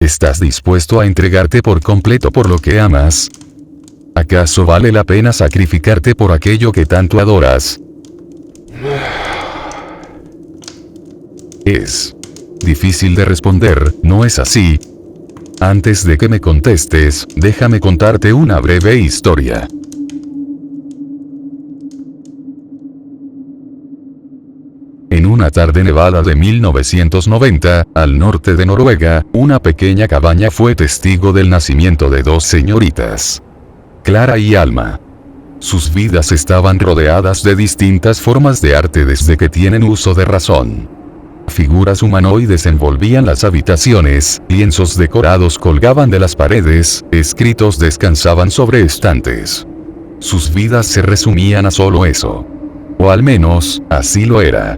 ¿estás dispuesto a entregarte por completo por lo que amas? ¿Acaso vale la pena sacrificarte por aquello que tanto adoras? Es difícil de responder, ¿no es así? Antes de que me contestes, déjame contarte una breve historia. En una tarde nevada de 1990, al norte de Noruega, una pequeña cabaña fue testigo del nacimiento de dos señoritas, Clara y Alma. Sus vidas estaban rodeadas de distintas formas de arte desde que tienen uso de razón. Figuras humanoides envolvían las habitaciones, lienzos decorados colgaban de las paredes, escritos descansaban sobre estantes. Sus vidas se resumían a solo eso. O al menos, así lo era.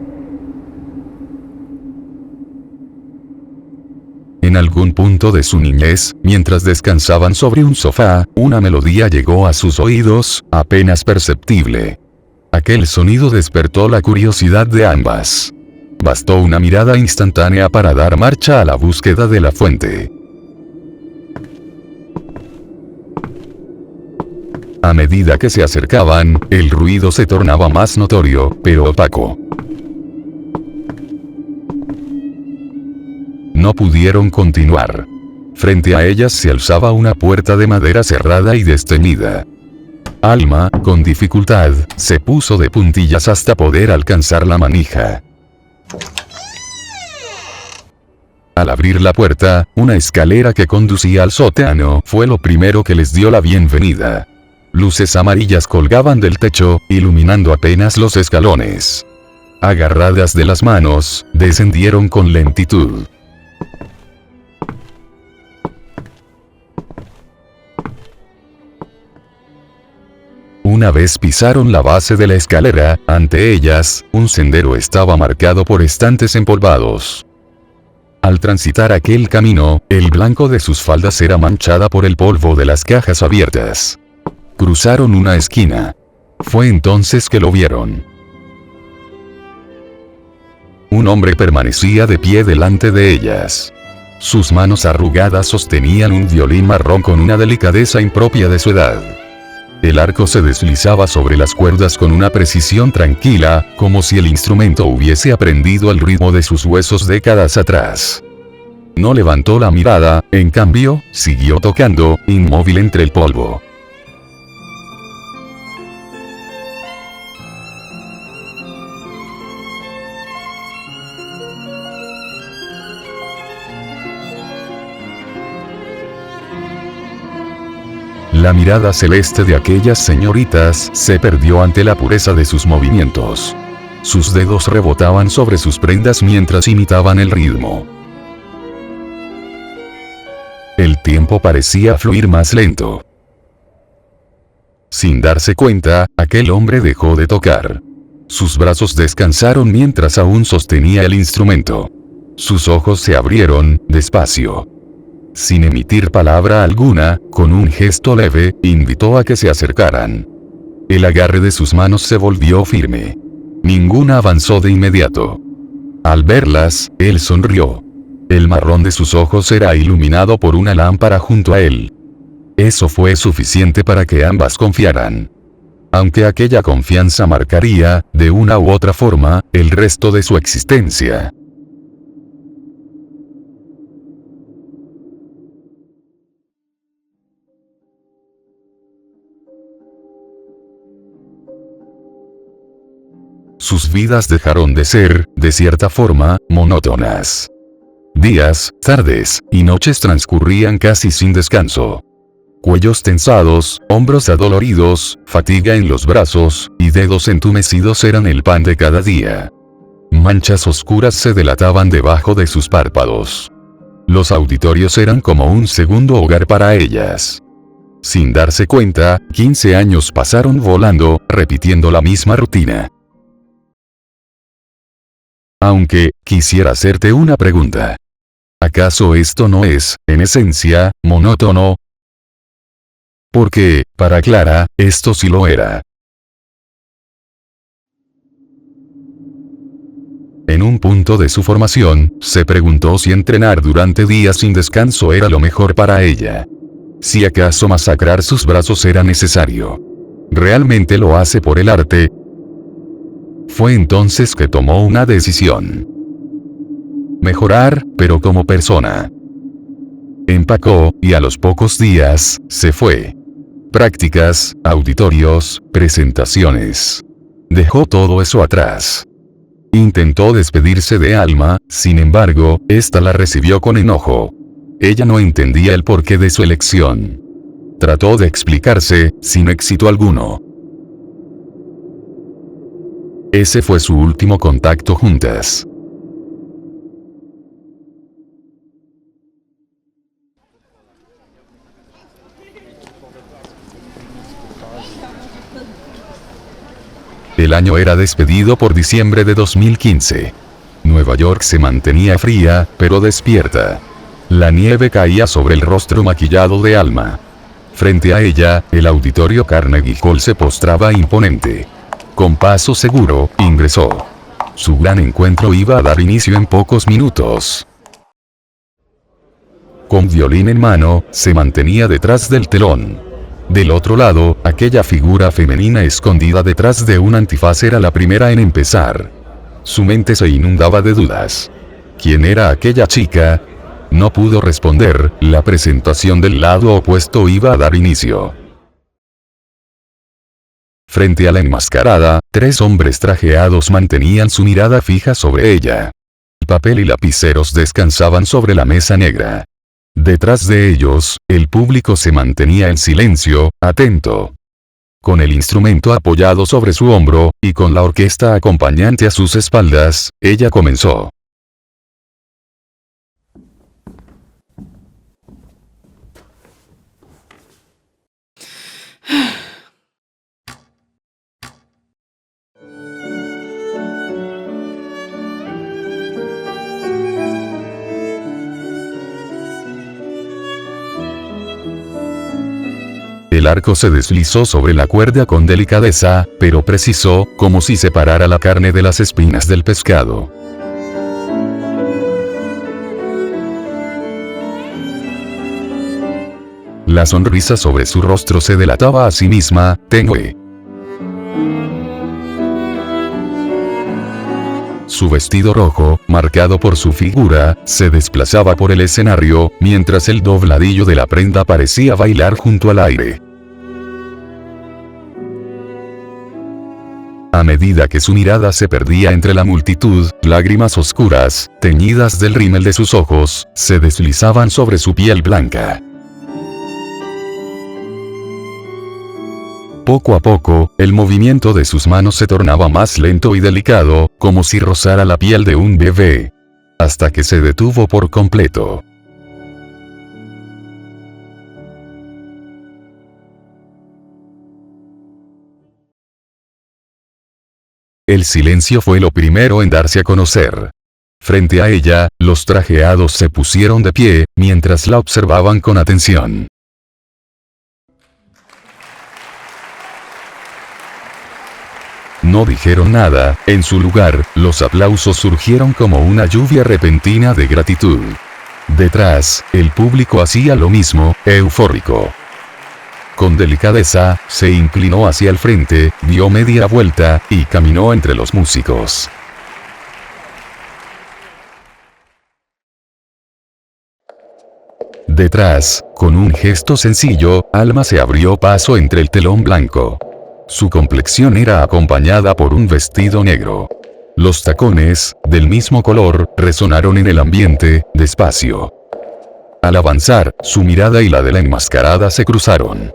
En algún punto de su niñez, mientras descansaban sobre un sofá, una melodía llegó a sus oídos, apenas perceptible. Aquel sonido despertó la curiosidad de ambas. Bastó una mirada instantánea para dar marcha a la búsqueda de la fuente. A medida que se acercaban, el ruido se tornaba más notorio, pero opaco. No pudieron continuar. Frente a ellas se alzaba una puerta de madera cerrada y destemida. Alma, con dificultad, se puso de puntillas hasta poder alcanzar la manija. Al abrir la puerta, una escalera que conducía al sótano fue lo primero que les dio la bienvenida. Luces amarillas colgaban del techo, iluminando apenas los escalones. Agarradas de las manos, descendieron con lentitud. Una vez pisaron la base de la escalera, ante ellas, un sendero estaba marcado por estantes empolvados. Al transitar aquel camino, el blanco de sus faldas era manchada por el polvo de las cajas abiertas. Cruzaron una esquina. Fue entonces que lo vieron. Un hombre permanecía de pie delante de ellas. Sus manos arrugadas sostenían un violín marrón con una delicadeza impropia de su edad. El arco se deslizaba sobre las cuerdas con una precisión tranquila, como si el instrumento hubiese aprendido al ritmo de sus huesos décadas atrás. No levantó la mirada, en cambio, siguió tocando, inmóvil entre el polvo. La mirada celeste de aquellas señoritas se perdió ante la pureza de sus movimientos. Sus dedos rebotaban sobre sus prendas mientras imitaban el ritmo. El tiempo parecía fluir más lento. Sin darse cuenta, aquel hombre dejó de tocar. Sus brazos descansaron mientras aún sostenía el instrumento. Sus ojos se abrieron, despacio. Sin emitir palabra alguna, con un gesto leve, invitó a que se acercaran. El agarre de sus manos se volvió firme. Ninguna avanzó de inmediato. Al verlas, él sonrió. El marrón de sus ojos era iluminado por una lámpara junto a él. Eso fue suficiente para que ambas confiaran. Aunque aquella confianza marcaría, de una u otra forma, el resto de su existencia. Sus vidas dejaron de ser, de cierta forma, monótonas. Días, tardes y noches transcurrían casi sin descanso. Cuellos tensados, hombros adoloridos, fatiga en los brazos, y dedos entumecidos eran el pan de cada día. Manchas oscuras se delataban debajo de sus párpados. Los auditorios eran como un segundo hogar para ellas. Sin darse cuenta, 15 años pasaron volando, repitiendo la misma rutina. Aunque, quisiera hacerte una pregunta. ¿Acaso esto no es, en esencia, monótono? Porque, para Clara, esto sí lo era. En un punto momento de su formación, se preguntó si entrenar durante días sin descanso era lo mejor para ella. Si acaso masacrar sus brazos era necesario. ¿Realmente lo hace por el arte? Fue entonces que tomó una decisión. Mejorar, pero como persona. Empacó, y a los pocos días, se fue. Prácticas, auditorios, presentaciones. Dejó todo eso atrás. Intentó despedirse de Alma, sin embargo, ésta la recibió con enojo. Ella no entendía el porqué de su elección. Trató de explicarse, sin éxito alguno. Ese fue su último contacto juntas. El año era despedido por diciembre de 2015. Nueva York se mantenía fría, pero despierta. La nieve caía sobre el rostro maquillado de Alma. Frente a ella, el auditorio Carnegie Hall se postraba imponente. Con paso seguro, ingresó. Su gran encuentro iba a dar inicio en pocos minutos. Con violín en mano, se mantenía detrás del telón. Del otro lado, aquella figura femenina escondida detrás de un antifaz era la primera en empezar. Su mente se inundaba de dudas. ¿Quién era aquella chica? No pudo responder, la presentación del lado opuesto iba a dar inicio. Frente a la enmascarada, 3 hombres trajeados mantenían su mirada fija sobre ella. El papel y lapiceros descansaban sobre la mesa negra. Detrás de ellos, el público se mantenía en silencio, atento. Con el instrumento apoyado sobre su hombro, y con la orquesta acompañante a sus espaldas, ella comenzó. El arco se deslizó sobre la cuerda con delicadeza, pero preciso, como si separara la carne de las espinas del pescado. La sonrisa sobre su rostro se delataba a sí misma, tenue. Su vestido rojo, marcado por su figura, se desplazaba por el escenario, mientras el dobladillo de la prenda parecía bailar junto al aire. A medida que su mirada se perdía entre la multitud, lágrimas oscuras, teñidas del rímel de sus ojos, se deslizaban sobre su piel blanca. Poco a poco, el movimiento de sus manos se tornaba más lento y delicado, como si rozara la piel de un bebé. Hasta que se detuvo por completo. El silencio fue lo primero en darse a conocer. Frente a ella, los trajeados se pusieron de pie, mientras la observaban con atención. No dijeron nada, en su lugar, los aplausos surgieron como una lluvia repentina de gratitud. Detrás, el público hacía lo mismo, eufórico. Con delicadeza, se inclinó hacia el frente, dio media vuelta, y caminó entre los músicos. Detrás, con un gesto sencillo, Alma se abrió paso entre el telón blanco. Su complexión era acompañada por un vestido negro. Los tacones, del mismo color, resonaron en el ambiente, despacio. Al avanzar, su mirada y la de la enmascarada se cruzaron.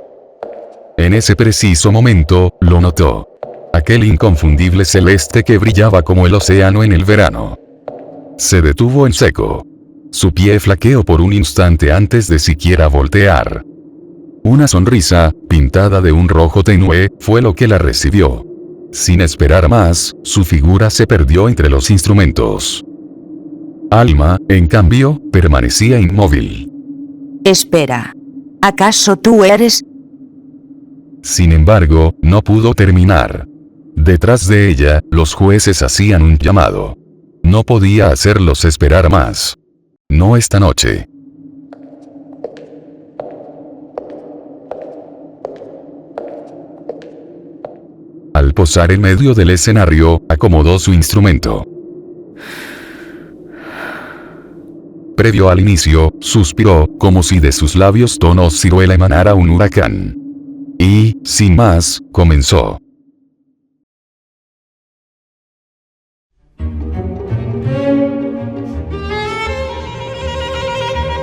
En ese preciso momento, lo notó. Aquel inconfundible celeste que brillaba como el océano en el verano. Se detuvo en seco. Su pie flaqueó por un instante antes de siquiera voltear. Una sonrisa, pintada de un rojo tenue, fue lo que la recibió. Sin esperar más, su figura se perdió entre los instrumentos. Alma, en cambio, permanecía inmóvil. Espera. ¿Acaso tú eres? Sin embargo, no pudo terminar. Detrás de ella, los jueces hacían un llamado. No podía hacerlos esperar más. No esta noche. Al posar en medio del escenario, acomodó su instrumento. Previo al inicio, suspiró, como si de sus labios tonos ciruela emanara un huracán. Y, sin más, comenzó.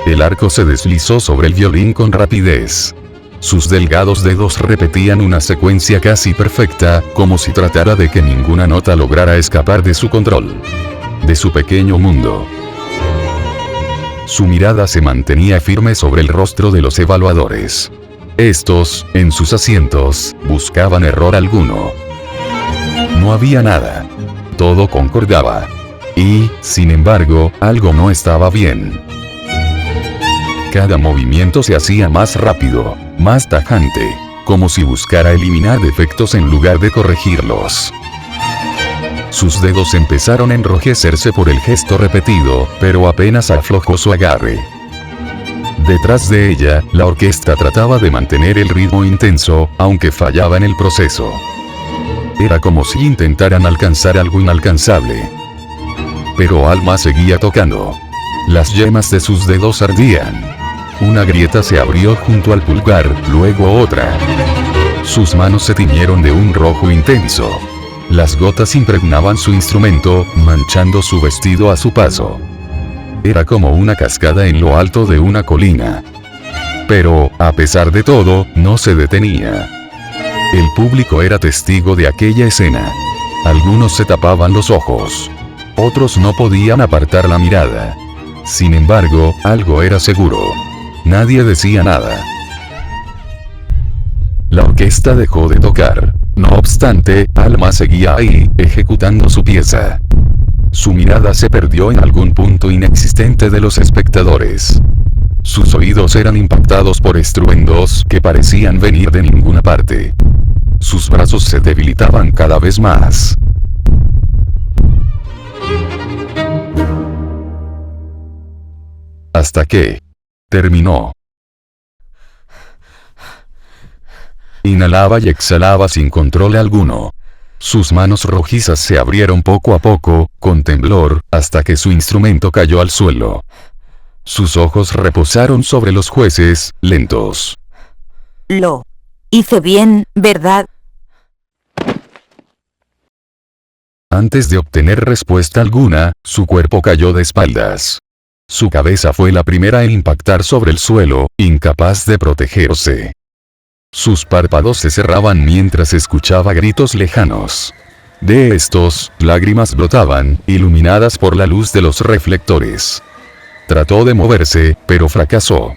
El arco se deslizó sobre el violín con rapidez. Sus delgados dedos repetían una secuencia casi perfecta, como si tratara de que ninguna nota lograra escapar de su control. De su pequeño mundo. Su mirada se mantenía firme sobre el rostro de los evaluadores. Estos, en sus asientos, buscaban error alguno. No había nada. Todo concordaba. Y, sin embargo, algo no estaba bien. Cada movimiento se hacía más rápido, más tajante, como si buscara eliminar defectos en lugar de corregirlos. Sus dedos empezaron a enrojecerse por el gesto repetido, pero apenas aflojó su agarre. Detrás de ella, la orquesta trataba de mantener el ritmo intenso, aunque fallaba en el proceso. Era como si intentaran alcanzar algo inalcanzable. Pero Alma seguía tocando. Las yemas de sus dedos ardían. Una grieta se abrió junto al pulgar, luego otra. Sus manos se tiñeron de un rojo intenso. Las gotas impregnaban su instrumento, manchando su vestido a su paso. Era como una cascada en lo alto de una colina. Pero, a pesar de todo, no se detenía. El público era testigo de aquella escena. Algunos se tapaban los ojos. Otros no podían apartar la mirada. Sin embargo, algo era seguro. Nadie decía nada. La orquesta dejó de tocar. No obstante, Alma seguía ahí, ejecutando su pieza. Su mirada se perdió en algún punto inexistente de los espectadores. Sus oídos eran impactados por estruendos que parecían venir de ninguna parte. Sus brazos se debilitaban cada vez más. Hasta que terminó. Inhalaba y exhalaba sin control alguno. Sus manos rojizas se abrieron poco a poco, con temblor, hasta que su instrumento cayó al suelo. Sus ojos reposaron sobre los jueces, lentos. Lo hice bien, ¿verdad? Antes de obtener respuesta alguna, su cuerpo cayó de espaldas. Su cabeza fue la primera en impactar sobre el suelo, incapaz de protegerse. Sus párpados se cerraban mientras escuchaba gritos lejanos. De estos, lágrimas brotaban, iluminadas por la luz de los reflectores. Trató de moverse, pero fracasó.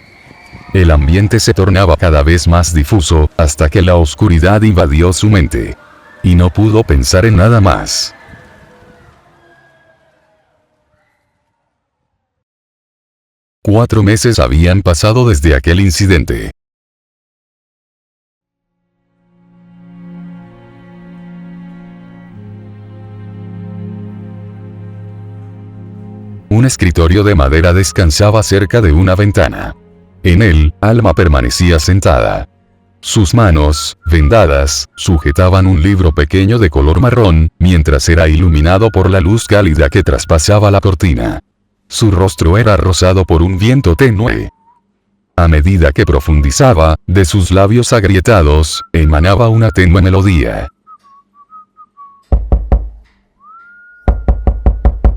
El ambiente se tornaba cada vez más difuso, hasta que la oscuridad invadió su mente. Y no pudo pensar en nada más. Cuatro meses habían pasado desde aquel incidente. Un escritorio de madera descansaba cerca de una ventana. En él, Alma permanecía sentada. Sus manos, vendadas, sujetaban un libro pequeño de color marrón, mientras era iluminado por la luz cálida que traspasaba la cortina. Su rostro era rozado por un viento tenue. A medida que profundizaba, de sus labios agrietados, emanaba una tenue melodía.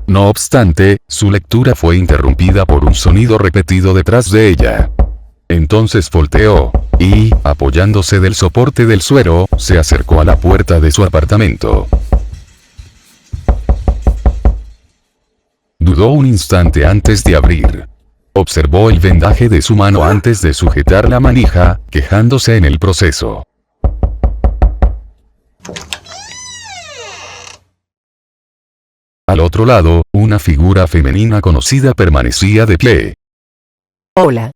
No obstante, su lectura fue interrumpida por un sonido repetido detrás de ella. Entonces volteó, y, apoyándose del soporte del suero, se acercó a la puerta de su apartamento. Dudó un instante antes de abrir. Observó el vendaje de su mano antes de sujetar la manija, quejándose en el proceso. Al otro lado, una figura femenina conocida permanecía de pie. Hola.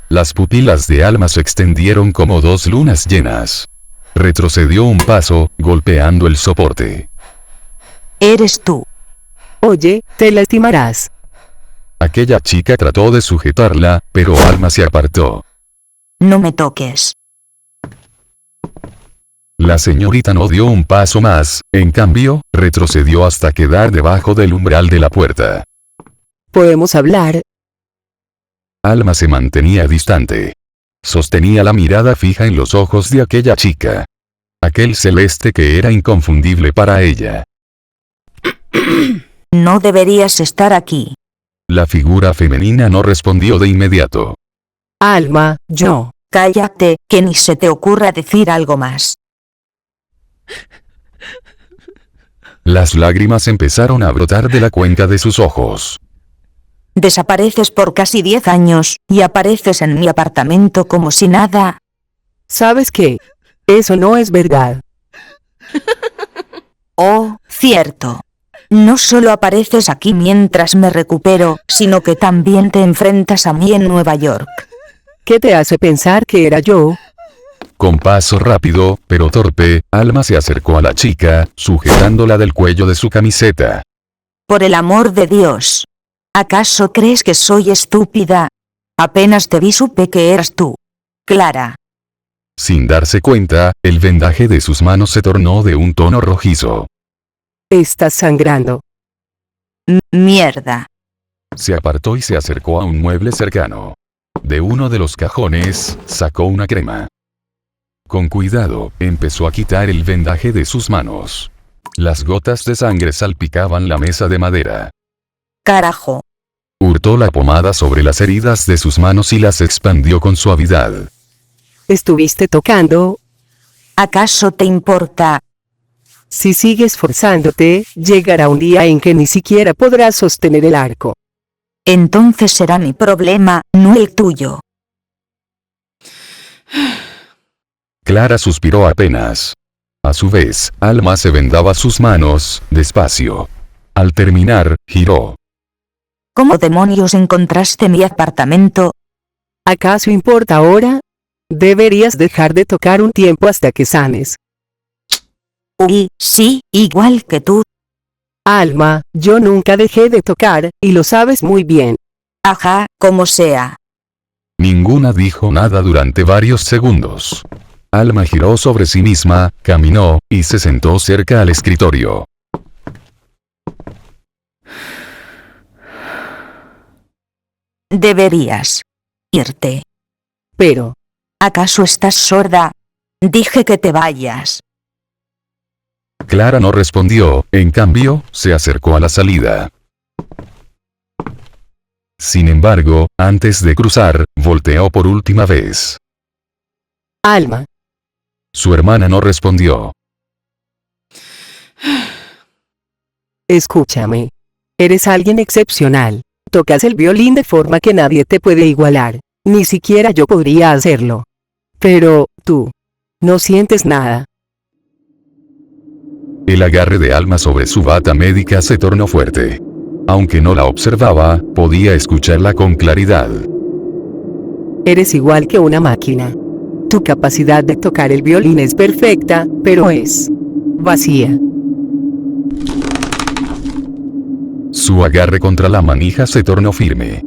Las pupilas de Alma se extendieron como dos lunas llenas. Retrocedió un paso, golpeando el soporte. Eres tú. Oye, te lastimarás. Aquella chica trató de sujetarla, pero Alma se apartó. No me toques. La señorita no dio un paso más, en cambio, retrocedió hasta quedar debajo del umbral de la puerta. ¿Podemos hablar? Alma se mantenía distante. Sostenía la mirada fija en los ojos de aquella chica. Aquel celeste que era inconfundible para ella. No deberías estar aquí. La figura femenina no respondió de inmediato. Alma, yo. Cállate, que ni se te ocurra decir algo más. Las lágrimas empezaron a brotar de la cuenca de sus ojos. Desapareces por casi 10 años, y apareces en mi apartamento como si nada. ¿Sabes qué? Eso no es verdad. Oh, cierto. No solo apareces aquí mientras me recupero, sino que también te enfrentas a mí en Nueva York. ¿Qué te hace pensar que era yo? Con paso rápido, pero torpe, Alma se acercó a la chica, sujetándola del cuello de su camiseta. Por el amor de Dios. ¿Acaso crees que soy estúpida? Apenas te vi supe que eras tú. Clara. Sin darse cuenta, el vendaje de sus manos se tornó de un tono rojizo. Estás sangrando. Mierda. Se apartó y se acercó a un mueble cercano. De uno de los cajones, sacó una crema. Con cuidado, empezó a quitar el vendaje de sus manos. Las gotas de sangre salpicaban la mesa de madera. Carajo. Hurtó la pomada sobre las heridas de sus manos y las expandió con suavidad. ¿Estuviste tocando? ¿Acaso te importa? Si sigues forzándote, llegará un día en que ni siquiera podrás sostener el arco. Entonces será mi problema, no el tuyo. Clara suspiró apenas. A su vez, Alma se vendaba sus manos, despacio. Al terminar, giró. ¿Cómo demonios encontraste mi apartamento? ¿Acaso importa ahora? Deberías dejar de tocar un tiempo hasta que sanes. Uy, sí, igual que tú. Alma, yo nunca dejé de tocar, y lo sabes muy bien. Ajá, como sea. Ninguna dijo nada durante varios segundos. Alma giró sobre sí misma, caminó, y se sentó cerca al escritorio. Deberías irte. Pero, ¿Acaso estás sorda? Dije que te vayas. Clara no respondió, en cambio, se acercó a la salida. Sin embargo, antes de cruzar, volteó por última vez. Alma, Su hermana no respondió. escúchame. Eres alguien excepcional. Tocas el violín de forma que nadie te puede igualar. Ni siquiera yo podría hacerlo. Pero, tú, no sientes nada. El agarre de Alma sobre su bata médica se tornó fuerte. Aunque no la observaba, podía escucharla con claridad. Eres igual que una máquina. Tu capacidad de tocar el violín es perfecta, pero es vacía. Su agarre contra la manija se tornó firme.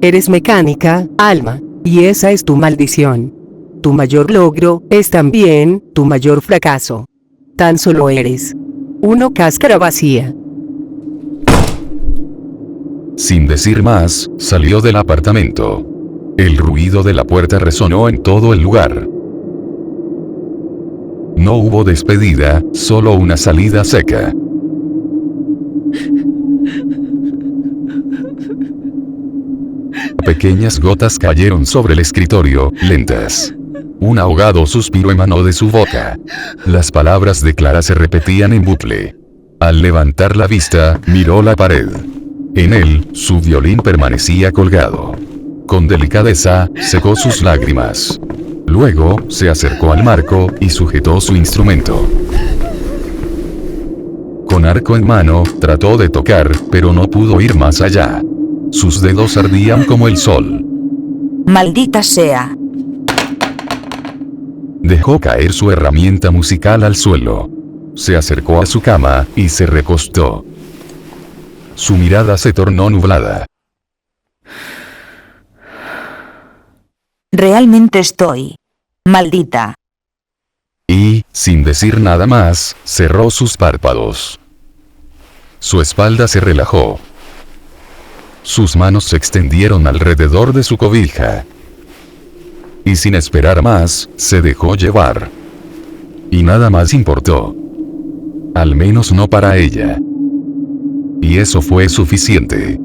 Eres mecánica, Alma, y esa es tu maldición. Tu mayor logro es también tu mayor fracaso. Tan solo eres una cáscara vacía. Sin decir más, salió del apartamento. El ruido de la puerta resonó en todo el lugar. No hubo despedida, solo una salida seca. Pequeñas gotas cayeron sobre el escritorio, lentas. Un ahogado suspiro emanó de su boca. Las palabras de Clara se repetían en bucle. Al levantar la vista, miró la pared. En él, su violín permanecía colgado. Con delicadeza, secó sus lágrimas. Luego, se acercó al marco, y sujetó su instrumento. Con arco en mano, trató de tocar, pero no pudo ir más allá. Sus dedos ardían como el sol. Maldita sea. Dejó caer su herramienta musical al suelo. Se acercó a su cama, y se recostó. Su mirada se tornó nublada. Realmente estoy maldita. Y, sin decir nada más, cerró sus párpados. Su espalda se relajó. Sus manos se extendieron alrededor de su cobija. Y sin esperar más, se dejó llevar. Y nada más importó. Al menos no para ella. Y eso fue suficiente.